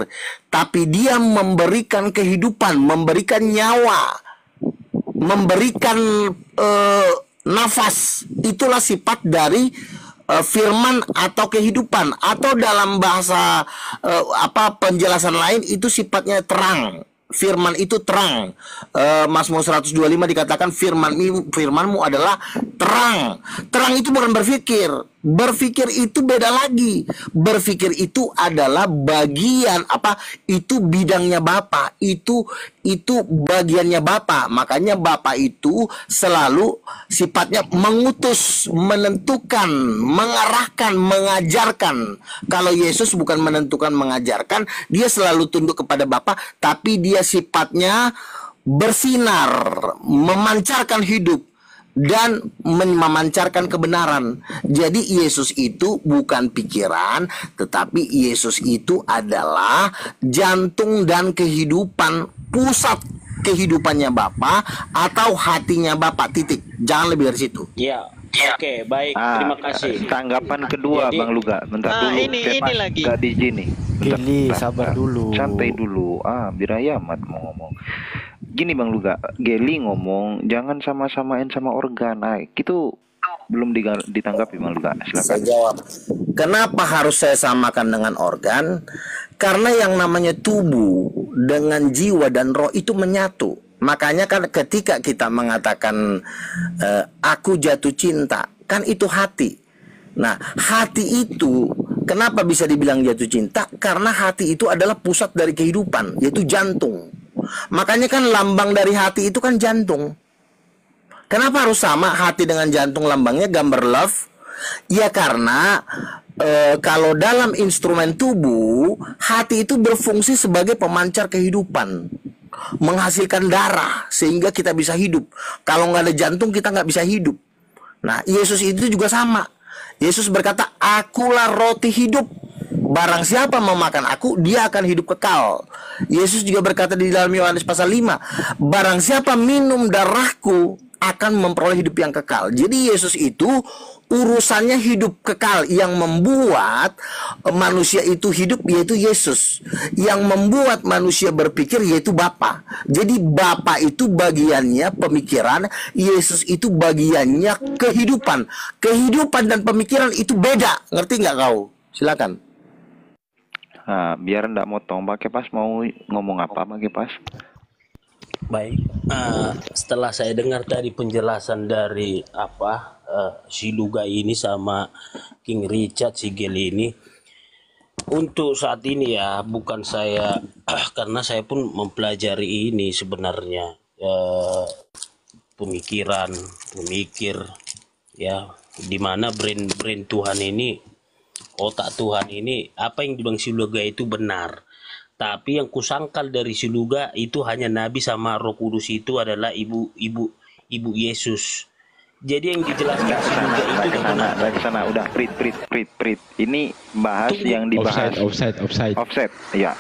tapi dia memberikan kehidupan, memberikan nyawa, memberikan nafas. Itulah sifat dari firman atau kehidupan, atau dalam bahasa penjelasan lain itu sifatnya terang. Firman itu terang. Mazmur 125 dikatakan firmanmu adalah terang. Terang itu bukan berpikir. Berpikir itu beda lagi. Berpikir itu adalah bagian itu bidangnya Bapa. Itu bagiannya Bapa. Makanya Bapa itu selalu sifatnya mengutus, menentukan, mengarahkan, mengajarkan. Kalau Yesus bukan menentukan, mengajarkan, dia selalu tunduk kepada Bapa, tapi dia sifatnya bersinar, memancarkan hidup dan memancarkan kebenaran. Jadi Yesus itu bukan pikiran, tetapi Yesus itu adalah jantung dan kehidupan, pusat kehidupannya Bapa atau hatinya Bapa, titik. Jangan lebih dari situ. Ya, oke, baik. Terima kasih. Tanggapan kedua, Jadi- Bang Luga. Bentar dulu. ini Cepat, lagi. nggak di sini. Bentar, Gili, bentar, sabar bentar. dulu. Santai dulu. Birayamat mau ngomong. Gini Bang Luga, Geli ngomong jangan sama-samain sama organ. Itu belum ditanggapi Bang Luga. Saya Silakan. jawab. Kenapa harus saya samakan dengan organ? Karena yang namanya tubuh dengan jiwa dan roh itu menyatu. Makanya kan ketika kita mengatakan aku jatuh cinta, kan itu hati. Nah, hati itu kenapa bisa dibilang jatuh cinta? Karena hati itu adalah pusat dari kehidupan, yaitu jantung. Makanya kan lambang dari hati itu kan jantung. Kenapa harus sama hati dengan jantung lambangnya gambar love? Ya karena kalau dalam instrumen tubuh, hati itu berfungsi sebagai pemancar kehidupan, menghasilkan darah sehingga kita bisa hidup. Kalau nggak ada jantung kita nggak bisa hidup. Nah, Yesus itu juga sama. Yesus berkata, akulah roti hidup. Barang siapa memakan aku, dia akan hidup kekal. Yesus juga berkata di dalam Yohanes pasal 5, barang siapa minum darahku akan memperoleh hidup yang kekal. Jadi Yesus itu urusannya hidup kekal. Yang membuat manusia itu hidup yaitu Yesus. Yang membuat manusia berpikir yaitu Bapa. Jadi Bapa itu bagiannya pemikiran, Yesus itu bagiannya kehidupan. Kehidupan dan pemikiran itu beda. Ngerti nggak kau? Silakan. Nah, biar ndak motong, pakai pas mau ngomong apa, pakai pas. Baik, setelah saya dengar tadi penjelasan dari si Luga ini sama King Richard si Gel ini, untuk saat ini ya bukan saya karena saya pun mempelajari ini sebenarnya pemikir ya, dimana brain Tuhan ini, otak Tuhan ini, apa yang dibilang si Luga itu benar. Tapi yang kusangkal dari si Luga itu hanya Nabi sama Roh Kudus itu adalah ibu Yesus. Jadi yang dijelaskan si Luga itu Dari sana udah prit. Ini bahas yang dibahas. Offset. Ya.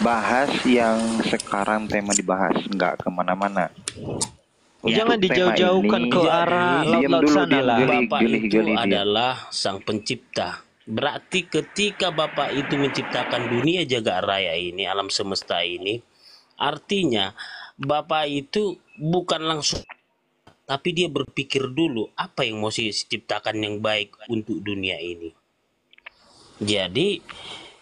Bahas yang sekarang tema dibahas, nggak kemana-mana. Jangan Untuk tema dijauh-jauhkan ini, ke arah diam laut-laut dulu, sana lah. Bapak itu Geli. adalah sang pencipta. Berarti ketika Bapak itu menciptakan dunia jagat raya ini, alam semesta ini, artinya Bapak itu bukan langsung, tapi dia berpikir dulu apa yang mau diciptakan yang baik untuk dunia ini. Jadi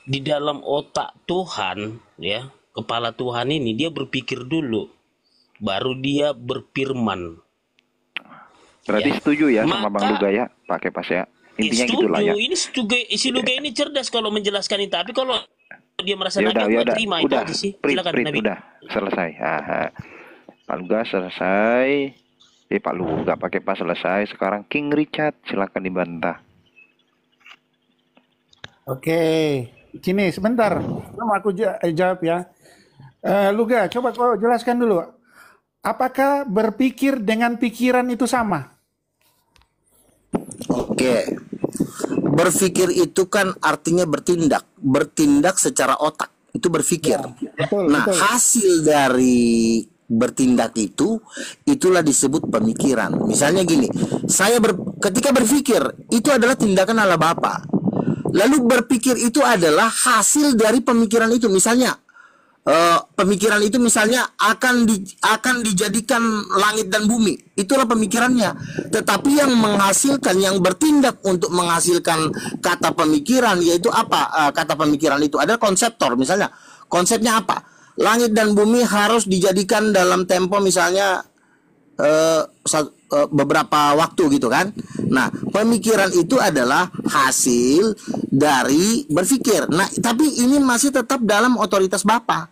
di dalam otak Tuhan ya, kepala Tuhan ini dia berpikir dulu, baru dia berfirman. Berarti Ya. setuju ya sama Maka- Bang Luga ya, pakai pas ya. Intinya setuju, gitulah ya. ini setuju, si Luga ini cerdas kalau menjelaskan itu. Tapi kalau dia merasa Ya Nabi, udah, aku terima itu udah, aja sih. prit, Silakan Nabi. udah selesai. Pak Luga selesai. Pak Luga pakai pas selesai. Sekarang King Richard, silakan dibantah. Oke, sini sebentar. Belum aku jawab ya. Luga, coba kau jelaskan dulu. Apakah berpikir dengan pikiran itu sama? Oke. Berpikir itu kan artinya bertindak secara otak. Itu berpikir. Betul, Nah, betul. hasil dari bertindak itulah disebut pemikiran. Misalnya gini, ketika berpikir itu adalah tindakan ala Bapa. Lalu berpikir itu adalah hasil dari pemikiran itu. Misalnya pemikiran itu misalnya akan dijadikan langit dan bumi, itulah pemikirannya. Tetapi yang menghasilkan, yang bertindak untuk menghasilkan kata pemikiran, yaitu apa? Kata pemikiran itu adalah konseptor. Misalnya konsepnya apa? Langit dan bumi harus dijadikan dalam tempo misalnya beberapa waktu gitu kan. Nah, pemikiran itu adalah hasil dari berpikir. Nah, tapi ini masih tetap dalam otoritas Bapa.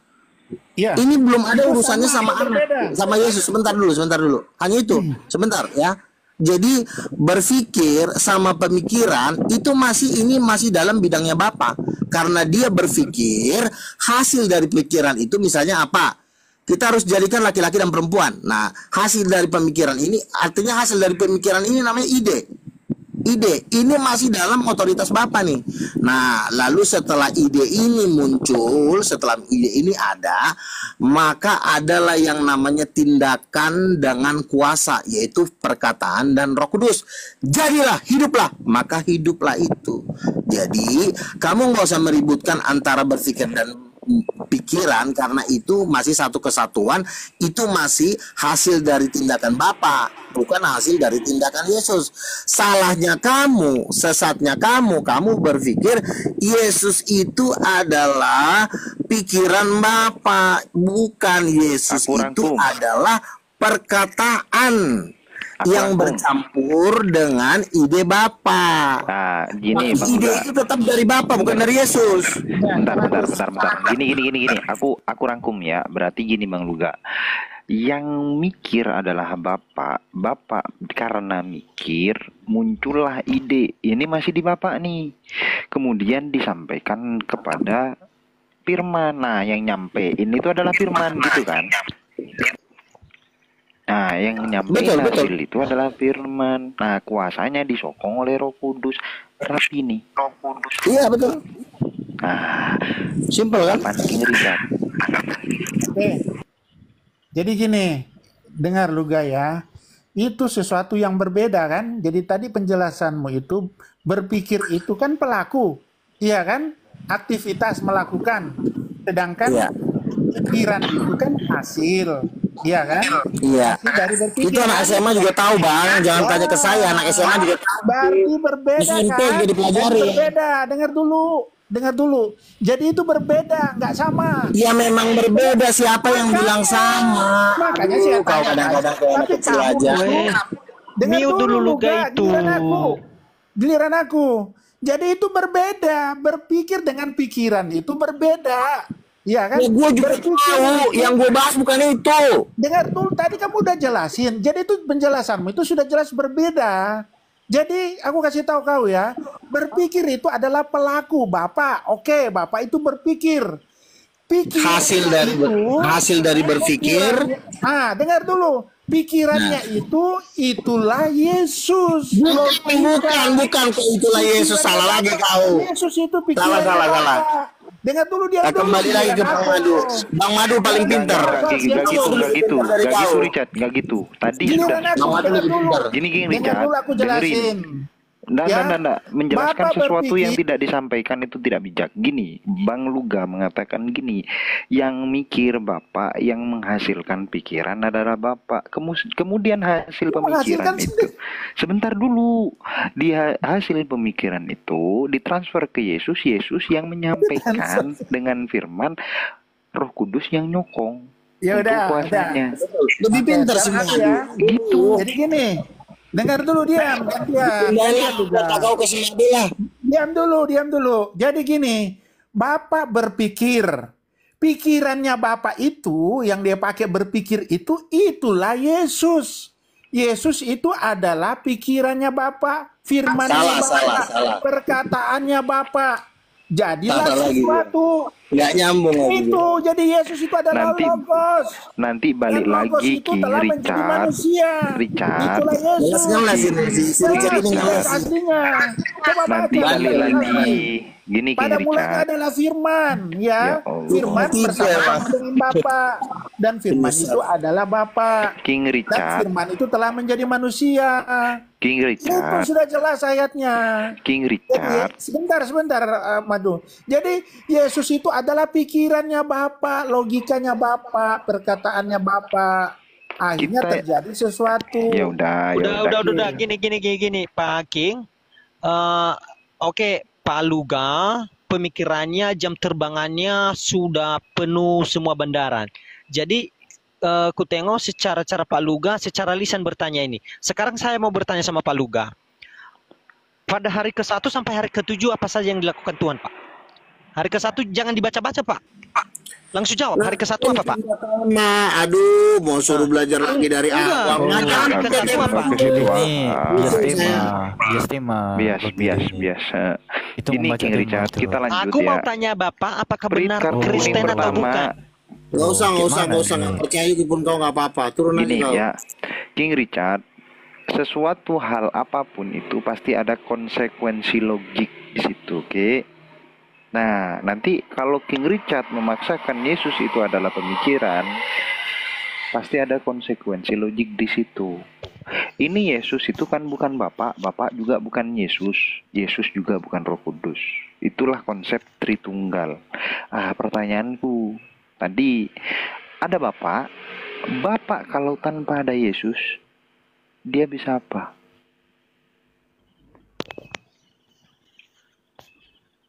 Iya. Ini belum ada Itu urusannya sama, sama berbeda. anak, sama Yesus. Sebentar dulu. Hanya itu, sebentar ya. Jadi berpikir sama pemikiran itu masih dalam bidangnya Bapa. Karena dia berpikir, hasil dari pikiran itu misalnya apa? Kita harus jadikan laki-laki dan perempuan. Nah, hasil dari pemikiran ini, artinya hasil dari pemikiran ini namanya ide. ide ini masih dalam otoritas Bapak nih. Nah, lalu setelah ide ini muncul, setelah ide ini ada, maka adalah yang namanya tindakan dengan kuasa, yaitu perkataan dan Roh Kudus. Jadilah, hiduplah, maka hiduplah itu. Jadi kamu nggak usah meributkan antara berpikir dan pikiran, karena itu masih satu kesatuan, itu masih hasil dari tindakan Bapa, bukan hasil dari tindakan Yesus. Salahnya kamu, sesatnya kamu berpikir Yesus itu adalah pikiran Bapa, bukan. Yesus Aku itu rangkum. adalah perkataan yang bercampur dengan ide Bapa. Nah, gini Bang Ide Luga. itu tetap dari Bapa, bukan dari Yesus. Bentar. Gini. Aku rangkum ya. Berarti gini Bang Luga. Yang mikir adalah Bapak. Bapak karena mikir muncullah ide. Ini masih di Bapak nih. Kemudian disampaikan kepada Firman. Nah, yang nyampe ini itu adalah Firman gitu kan. Nah, yang nyampe hasil itu adalah Firman. Nah, kuasanya disokong oleh Roh Kudus. Rapi nih. Iya, betul. Nah, Simpel kan? pancing Richard. Oke. Jadi gini, dengar Luga ya. Itu sesuatu yang berbeda kan. Jadi tadi penjelasanmu itu berpikir itu kan pelaku. Iya kan? Aktivitas melakukan. Sedangkan Iya. pikiran itu kan hasil. Iya kan? Iya. Hasil dari berpikir. Itu anak SMA juga tahu, Bang. Jangan tanya ke saya, anak SMA juga tahu. Berarti berbeda SMP kan? juga dipelajari. Berbeda. Dengar dulu. Jadi itu berbeda, nggak sama. Ya memang berbeda, siapa yang bilang sama? Makanya saya Aduh, kau tanya, kadang-kadang kayak anak tapi kecil kamu aja. dengar Mute dulu Luga itu. Giliran aku. Jadi itu berbeda. Berpikir dengan pikiran itu berbeda. Iya kan? Ya gue juga tahu, yang gue bahas bukan itu. Dengar dulu, tadi kamu udah jelasin. Jadi itu penjelasanmu itu sudah jelas berbeda. Jadi aku kasih tahu kau ya, berpikir itu adalah pelaku Bapak. Oke, Bapak itu berpikir. Pikir Hasil dari berpikir. dengar dulu. Pikirannya itulah Yesus. Bukan itulah Yesus, salah lagi kau. Yesus itu pikiran. Salah. Dengar dulu dia Nah, dulu. kembali lagi ke Bang Madu. Bang Madu paling pinter. Gak gitu Richard, gak gitu. Tadi Giliran sudah. aku, dengar dulu. Gini Dengar Richard, dulu aku jelasin. dengerin. Nggak. Menjelaskan Bapak sesuatu yang berpikir- tidak disampaikan itu tidak bijak. Gini, Bang Luga mengatakan gini, yang mikir Bapak, yang menghasilkan pikiran adalah Bapak. Kemudian hasil pemikiran menghasilkan itu, sebentar dulu, dia hasil pemikiran itu ditransfer ke Yesus, Yesus yang menyampaikan dengan firman, Roh Kudus yang nyokong. Ya untuk udah. kuasanya. Lebih pinter sih Sekarang Bang aku ya. Madu. Gitu. Jadi gini, dengar dulu diam. Kau ke sini lah. Diam dulu. Jadi gini, Bapak berpikir, pikirannya Bapak itu yang dia pakai berpikir itulah Yesus. Yesus itu adalah pikirannya Bapak, firman-Nya Bapak, salah. perkataannya Bapak. Jadilah Salah lagi. sesuatu. Nggak nyambung lagi. Itu jadi Yesus itu adalah logos. Nanti balik Dan logos lagi itu King telah menjadi Richard. manusia. Richard. Itulah Yesus. Jelasnya si Richard ini Jelas ngeles. aslinya. Coba Nanti baca balik lagi. lagi. Gini King Pada mulanya Richard. adalah firman, ya. Ya Allah. Firman Tidak, bersama Mas. dengan Bapa. Dan firman Bisa. itu adalah Bapa. King Dan Richard. firman itu telah menjadi manusia. King Itu Richard. sudah jelas ayatnya. King Jadi, Richard. sebentar, Madu. Jadi Yesus itu adalah pikirannya Bapa, logikanya Bapa, perkataannya Bapa. Akhirnya Kita- terjadi sesuatu. Ya udah. Udah. Gini, Pak King. Oke, Pak Luga, pemikirannya, jam terbangannya sudah penuh semua bandaran. Jadi, ku tengok secara cara Pak Luga, secara lisan bertanya ini. Sekarang saya mau bertanya sama Pak Luga. Pada hari ke-1 sampai hari ke-7 apa saja yang dilakukan Tuhan, Pak? Hari ke-1 jangan dibaca-baca, Pak. Langsung jawab. Hari ke-1 apa, Pak? Nah, aduh, mau suruh belajar lagi dari Enggak. awal. Oh, Jangan hari ke-1 apa? Ini Bias. Itu Gini membaca King tema Richard, itu. kita lanjut Aku mau ya. tanya Bapak, apakah Beri benar kartu kuning Kristen atau pertama. bukan? Nggak usah, Gimana nggak usah. ini? Nggak percaya pun kau nggak apa-apa. Turun aja Gini kau. ya, King Richard, sesuatu hal apapun itu pasti ada konsekuensi logik di situ, oke? Nah, nanti kalau King Richard memaksakan Yesus itu adalah pemikiran, pasti ada konsekuensi logik di situ. Ini Yesus itu kan bukan Bapa, Bapa juga bukan Yesus, Yesus juga bukan Roh Kudus. Itulah konsep Tritunggal. Pertanyaanku tadi, ada Bapa, Bapa kalau tanpa ada Yesus, dia bisa apa?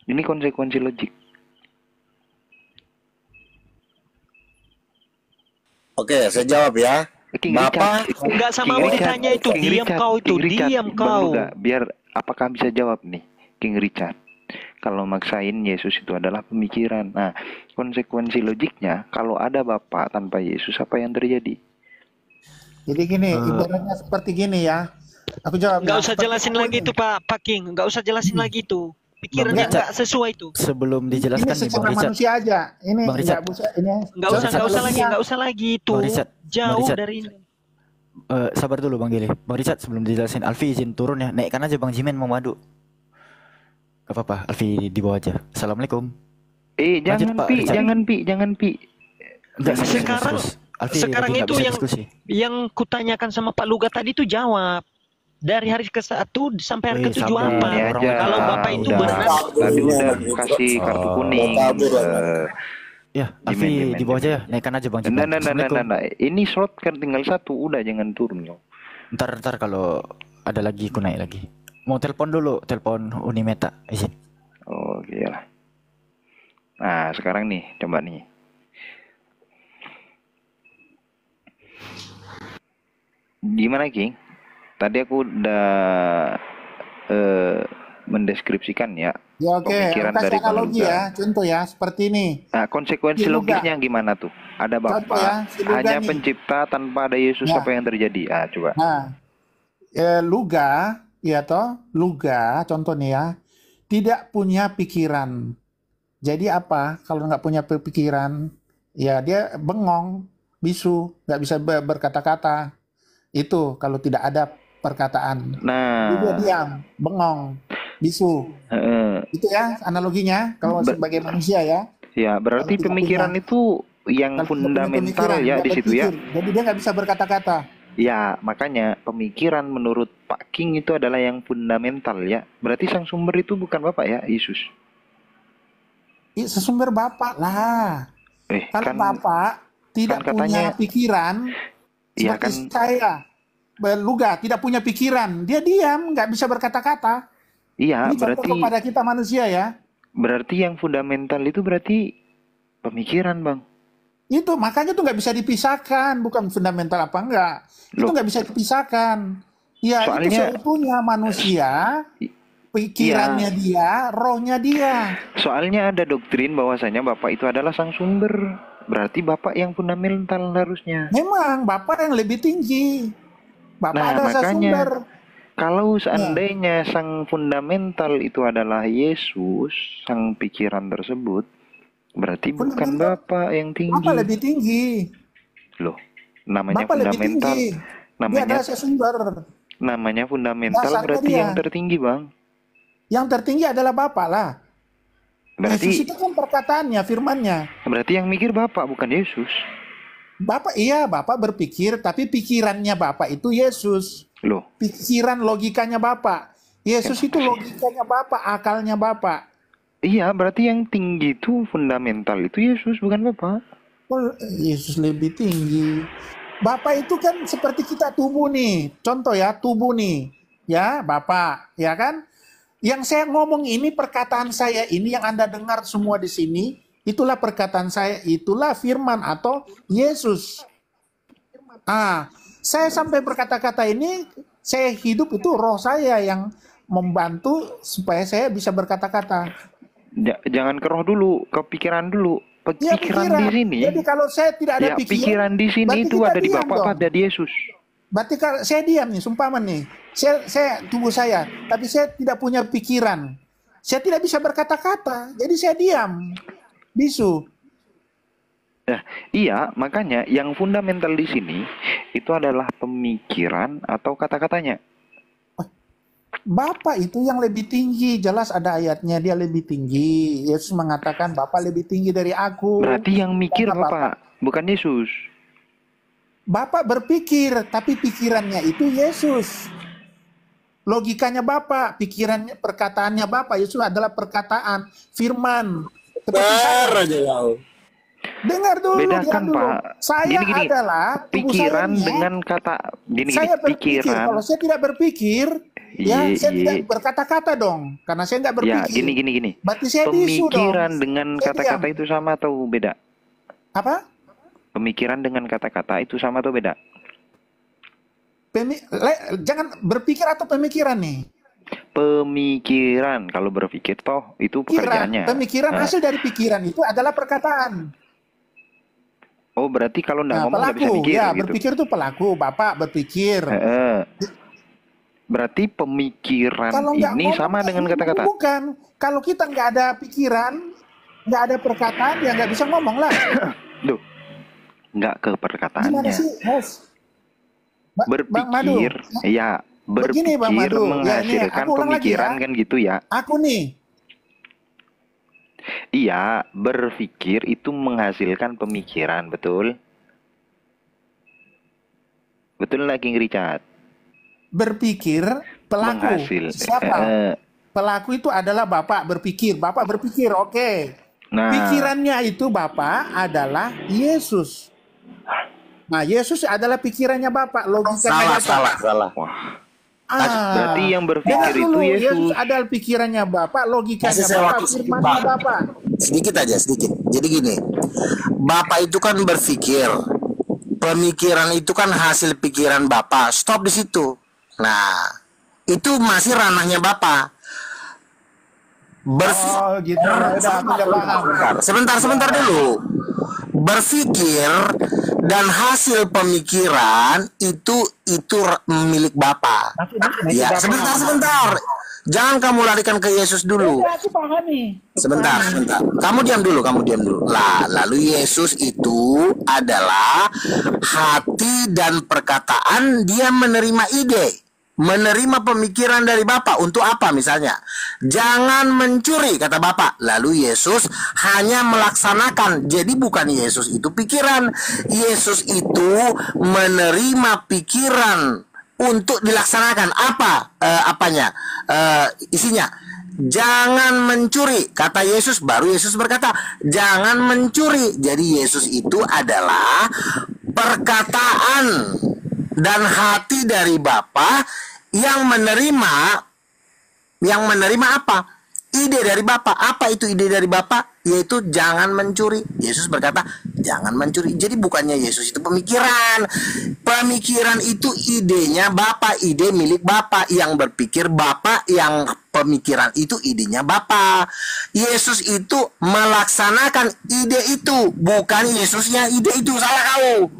Ini konsekuensi logik. Oke, saya jawab ya. King Bapak, Richard, Enggak sama King mau Richard, ditanya itu, King diam Richard, kau itu, King Richard, diam Bang kau. Luga, biar apakah bisa jawab nih, King Richard? Kalau maksain Yesus itu adalah pemikiran. Nah, konsekuensi logiknya, kalau ada Bapa tanpa Yesus, apa yang terjadi? Jadi gini, ibaratnya seperti gini ya. Aku jawab. Enggak ya. usah Seperti jelasin aku lagi ini. itu Pak King, enggak usah jelasin lagi itu. Pikirannya Richard. enggak sesuai itu. Sebelum Ini dijelaskan nih Bang secara Richard. manusia aja. Ini Bang Richard. nggak usah ini. Enggak usah Secara enggak usah lagi itu. Bang Richard, Bang Jauh Richard. dari ini. Sabar dulu Bang Gili. Bang Richard sebelum dijelasin, Alfi izin turun ya. Naikkan aja Bang Jimen mau madu. Gak apa-apa, Alfi di bawah aja. Assalamualaikum. Jangan Lanjut, Pak Pi, Richard. jangan Pi. Enggak, Sekarang Alfi sekarang lagi nggak itu bisa yang diskusi. yang kutanyakan sama Pak Luga tadi itu jawab. Dari hari ke-1 sampai hari Wih, ke-7 sabar. apa? Ini aja. Kalau Bapak itu udah, benar tadi udah kasih kartu kuning. Ya, Alfi Jimen. di bawah aja ya. Naikkan aja Bang Jimen. Assalamualaikum. Nah. Ini slot kan tinggal 1, udah jangan turun loh. Ntar kalau ada lagi aku naik lagi. Mau telepon dulu, telepon Unimeta, izin. Oh, iyalah. Nah, sekarang nih, coba nih. Gimana, King? Tadi aku udah mendeskripsikan ya Ya oke, pemikiran kasih dari Bang analogi Luga. ya. Contoh ya, seperti ini. Nah, konsekuensi Si Luga. logisnya gimana tuh? Ada Contoh Bapa, ya, si Luga hanya nih. pencipta tanpa ada Yesus, Ya. apa yang terjadi? Coba. Nah, Luga, ya toh, Luga, contoh nih ya, tidak punya pikiran. Jadi apa? Kalau nggak punya pikiran, ya dia bengong, bisu, nggak bisa berkata-kata. Itu kalau tidak ada perkataan. Nah, Dia diam, bengong, bisu. Itu ya analoginya kalau sebagai manusia ya. ya berarti Kalau tidak pemikiran punya- itu yang Kalau tidak punya fundamental pemikiran, ya nggak di situ ya. berpikir. Jadi dia nggak bisa berkata-kata. Ya, makanya pemikiran menurut Pak King itu adalah yang fundamental ya. Berarti sang sumber itu bukan Bapak ya, Yesus. Sesumber Bapak lah. Kalau Kan Bapak tidak kan punya katanya- pikiran, Iya seperti kan- saya, Luga tidak punya pikiran, dia diam, nggak bisa berkata-kata. iya, Ini contoh berarti kepada kita manusia ya. berarti yang fundamental itu berarti pemikiran, Bang. Itu makanya tuh nggak bisa dipisahkan, bukan fundamental apa enggak. Itu Loh. nggak bisa dipisahkan. Ya itu Soalnya- seutuhnya manusia, pikirannya dia, rohnya dia. Soalnya ada doktrin bahwasanya Bapak itu adalah sang sumber. Berarti Bapak yang fundamental harusnya. Memang Bapak yang lebih tinggi. Bapak Nah, adalah makanya sumber. kalau seandainya sang fundamental itu adalah Yesus, sang pikiran tersebut, berarti bukan Fundamental. Bapak yang tinggi. Bapak lebih tinggi. Loh, namanya Bapak lebih fundamental. tinggi. Dia Namanya adalah sumber. namanya fundamental Dasarnya berarti dia. yang tertinggi, Bang. Yang tertinggi adalah Bapak lah. Yesus Berarti itu kan perkataannya, firmannya. berarti yang mikir Bapak bukan Yesus. Bapak iya, Bapak berpikir, tapi pikirannya Bapak itu Yesus. Loh, Pikiran logikanya Bapak. Yesus itu logikanya Bapak, akalnya Bapak. iya berarti yang tinggi itu fundamental itu Yesus bukan Bapak. Oh, Yesus lebih tinggi. Bapak itu kan seperti kita tubuh nih. Contoh ya, tubuh nih. Ya, Bapak, ya kan? Yang saya ngomong ini, perkataan saya ini yang Anda dengar semua di sini, itulah perkataan saya, itulah firman atau Yesus. Saya sampai berkata-kata ini, saya hidup itu roh saya yang membantu supaya saya bisa berkata-kata. Jangan ke roh dulu, ke pikiran dulu. Ya, Pikiran di sini. Jadi kalau saya tidak ada Ya, pikiran di sini berarti itu kita ada di diam Bapak, dong. ada di Yesus. Berarti kalau saya diam nih, sumpaman nih. Saya tubuh saya, tapi saya tidak punya pikiran. Saya tidak bisa berkata-kata, jadi saya diam. Bisu. Nah, iya, makanya yang fundamental di sini itu adalah pemikiran atau kata-katanya. Bapa itu yang lebih tinggi, jelas ada ayatnya dia lebih tinggi. Yesus mengatakan Bapa lebih tinggi dari aku. Berarti yang mikir Karena Bapak, bukan Yesus. Bapak berpikir, tapi pikirannya itu Yesus. Logikanya Bapak, pikirannya, perkataannya Bapak. Yesus adalah perkataan, firman. Seperti saya. aja kau. Dengar dulu, Bedakan dengar dulu. Pak. Saya Gini-gini, adalah tubuh pikiran saya ini, dengan kata gini-gini, saya berpikir. pikiran. Kalau saya tidak berpikir, ya Iya, saya tidak iya. berkata-kata dong. Karena saya nggak Ya, berpikir. gini. Berarti saya bisu dong. Pemikiran dengan Saya kata-kata diam. itu sama atau beda? Apa? Pemikiran dengan kata-kata itu sama atau beda? Jangan berpikir atau pemikiran nih. Pemikiran, kalau berpikir toh itu pekerjaannya. Pemikiran Nah, hasil dari pikiran itu adalah perkataan. oh, berarti kalau nggak Nah, ngomong nggak bisa pelaku, mikir ya gitu. berpikir itu pelaku. Bapak berpikir. Berarti pemikiran Kalau nggak ini ngomong, sama dengan kata-kata. bukan. Kalau kita nggak ada pikiran, nggak ada perkataan, ya nggak bisa ngomong lah. Duh, nggak ke Gimana perkataannya. sih, host? Bang Madu, Berpikir, ya begini, Bang berpikir Madu. Ya, ini menghasilkan aku ulang lagi pemikiran ya. kan gitu ya. Aku nih, Iya, berpikir itu menghasilkan pemikiran, betul? Betul lagi Richard. berpikir pelaku. Menghasil. Siapa? Pelaku itu adalah Bapak berpikir. Bapak berpikir, oke. Nah, Pikirannya itu Bapak adalah Yesus. Nah, Yesus adalah pikirannya Bapak, logikanya Bapak. Salah. wah, Ah, berarti yang dengar berpikir itu dulu, Yesus. adalah pikirannya Bapak, logikanya Kasih saya Bapak, waktu sedikit, firmannya Pak. Bapak. Sedikit aja, sedikit. Jadi gini, Bapak itu kan berpikir, pemikiran itu kan hasil pikiran Bapak. Stop di situ. Nah, itu masih ranahnya Bapak. Oh, gitu. Udah, aku udah paham. Sebentar dulu. Berpikir dan hasil pemikiran itu milik Bapak. Ya, sebentar. Jangan kamu larikan ke Yesus dulu. Udah, aku paham nih. Sebentar. Kamu diam dulu. Lalu Yesus itu adalah hati dan perkataan, dia menerima ide, menerima pemikiran dari Bapa. Untuk apa misalnya? Jangan mencuri, kata Bapa. Lalu Yesus hanya melaksanakan. Jadi bukan Yesus itu pikiran. Yesus itu menerima pikiran untuk dilaksanakan. Apanya? Isinya. Jangan mencuri, kata Yesus. Baru Yesus berkata, jangan mencuri. Jadi Yesus itu adalah perkataan dan hati dari Bapa yang menerima apa? Ide dari Bapa. Apa itu ide dari Bapa? Yaitu jangan mencuri. Yesus berkata, jangan mencuri. Jadi bukannya Yesus itu pemikiran. Pemikiran itu idenya Bapa, ide milik Bapa. Yang berpikir Bapa, yang pemikiran itu idenya Bapa. Yesus itu melaksanakan ide itu, bukan Yesusnya ide itu. Salah kau.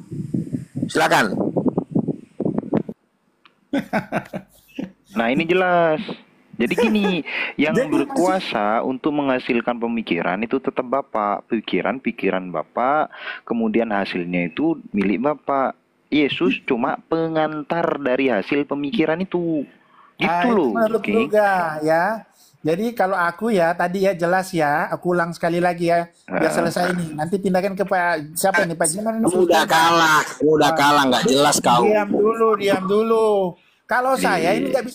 Silakan. Nah, ini jelas. Jadi gini, yang Jadi berkuasa untuk menghasilkan pemikiran itu tetap Bapak. Pikiran Bapak, kemudian hasilnya itu milik Bapak. Yesus cuma pengantar dari hasil pemikiran itu. Gitu Itu loh. menurut Oke. juga ya. Jadi kalau aku ya tadi ya jelas ya, aku ulang sekali lagi ya, biar selesai ini. Nanti pindahkan ke Pak siapa nih Pak Jiman? Udah kalah, nggak jelas kau. Diam dulu. Kalau saya ini nggak bisa